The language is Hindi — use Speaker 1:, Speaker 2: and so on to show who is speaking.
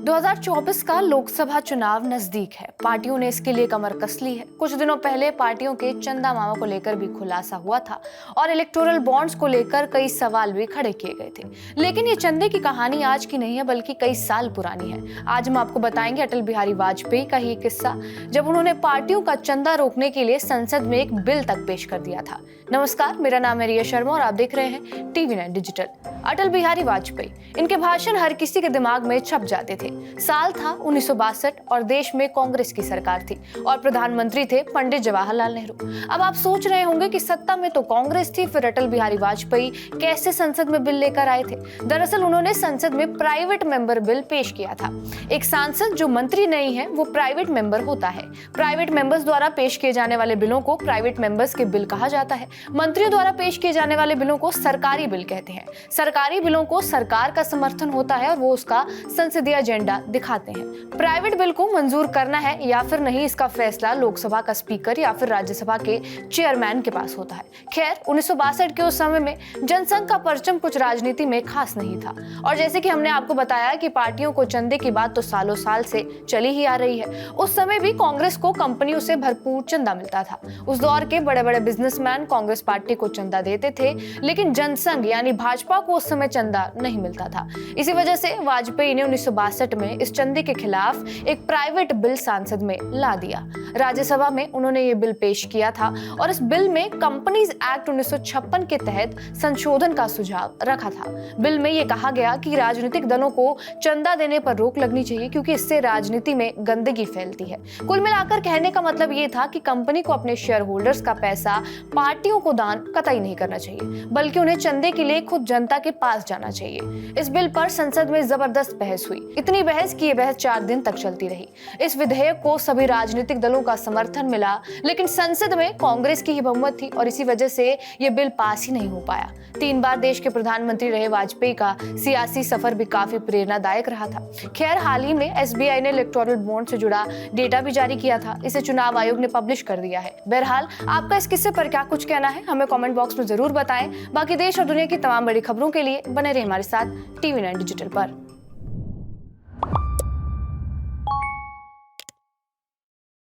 Speaker 1: 2024 का लोकसभा चुनाव नजदीक है। पार्टियों ने इसके लिए कमर कस ली है। कुछ दिनों पहले पार्टियों के चंदा मामा को लेकर भी खुलासा हुआ था और इलेक्टोरल बॉन्ड्स को लेकर कई सवाल भी खड़े किए गए थे। लेकिन ये चंदे की कहानी आज की नहीं है, बल्कि कई साल पुरानी है। आज हम आपको बताएंगे अटल बिहारी वाजपेयी का ही किस्सा, जब उन्होंने पार्टियों का चंदा रोकने के लिए संसद में एक बिल तक पेश कर दिया था। नमस्कार, मेरा नाम है रिया शर्मा और आप देख रहे हैं TV9 डिजिटल। अटल बिहारी वाजपेयी, इनके भाषण हर किसी के दिमाग में छप जाते थे। साल था 1962 और देश में कांग्रेस की सरकार थी और प्रधानमंत्री थे पंडित जवाहरलाल नेहरू। अब आप सोच रहे होंगे कि सत्ता में तो कांग्रेस थी, फिर अटल बिहारी वाजपेयी कैसे संसद में बिल लेकर आए थे। दरअसल उन्होंने संसद में प्राइवेट मेंबर बिल पेश किया था। एक सांसद जो मंत्री नहीं है, वो प्राइवेट मेंबर होता है। प्राइवेट मेंबर्स द्वारा पेश किए जाने वाले बिलों को प्राइवेट मेंबर्स के बिल कहा जाता है। मंत्रियों द्वारा पेश किए जाने वाले बिलों को सरकारी बिल कहते हैं। सरकारी बिलों को सरकार का समर्थन होता है और वो उसका संसदीय एजेंडा दिखाते हैं। प्राइवेट बिल को मंजूर करना है या फिर नहीं, इसका फैसला लोकसभा का स्पीकर या फिर राज्यसभा के चेयरमैन के पास होता है। खैर, 1962 के उस समय में जनसंघ का परचम कुछ राजनीति में खास नहीं था और जैसे कि हमने आपको बताया कि पार्टियों को चंदे की बात तो सालों साल से चली ही आ रही है। उस समय भी कांग्रेस को कंपनियों से भरपूर चंदा मिलता था। उस दौर के बड़े बड़े बिजनेसमैन कांग्रेस पार्टी को चंदा देते थे, लेकिन जनसंघ यानी भाजपा को उस समय चंदा नहीं मिलता था। इसी वजह से वाजपेयी ने 1962 में इस चंदे के खिलाफ एक प्राइवेट बिल संसद में ला दिया। राज्यसभा में उन्होंने ये बिल पेश किया था और इस बिल में कंपनीज एक्ट 1956 के तहत संशोधन का सुझाव रखा था। बिल में ये कहा गया कि राजनीतिक दलों को चंदा देने पर रोक लगनी चाहिए, क्योंकि इससे राजनीति में गंदगी फैलती है। कुल मिलाकर कहने का मतलब ये था कि कंपनी को अपने शेयर होल्डर्स का पैसा पार्टियों को दान कतई नहीं करना चाहिए, बल्कि उन्हें चंदे के लिए खुद जनता के पास जाना चाहिए। इस बिल पर संसद में जबरदस्त बहस हुई। इतनी बहस कि ये बहस 4 दिन तक चलती रही। इस विधेयक को सभी राजनीतिक दलों का समर्थन मिला, लेकिन संसद में कांग्रेस की ही बहुमत थी और इसी वजह से ये बिल पास ही नहीं हो पाया। 3 बार देश के प्रधानमंत्री रहे वाजपेयी का सियासी सफर भी काफी प्रेरणादायक रहा था। खैर, हाल ही में SBI ने इलेक्टोरल बॉन्ड से जुड़ा डेटा भी जारी किया था। इसे चुनाव आयोग ने पब्लिश कर दिया है। बहरहाल, आपका इस किस्से पर क्या कुछ कहना है, हमें कमेंट बॉक्स में जरूर बताएं। बाकी देश और दुनिया की तमाम बड़ी खबरों के लिए बने रहिए हमारे साथ TV9 डिजिटल पर।